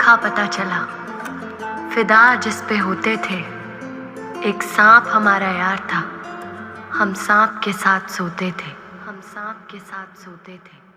देखा पता चला, फिदा जिस पे होते थे। एक सांप हमारा यार था, हम सांप के साथ सोते थे, हम सांप के साथ सोते थे।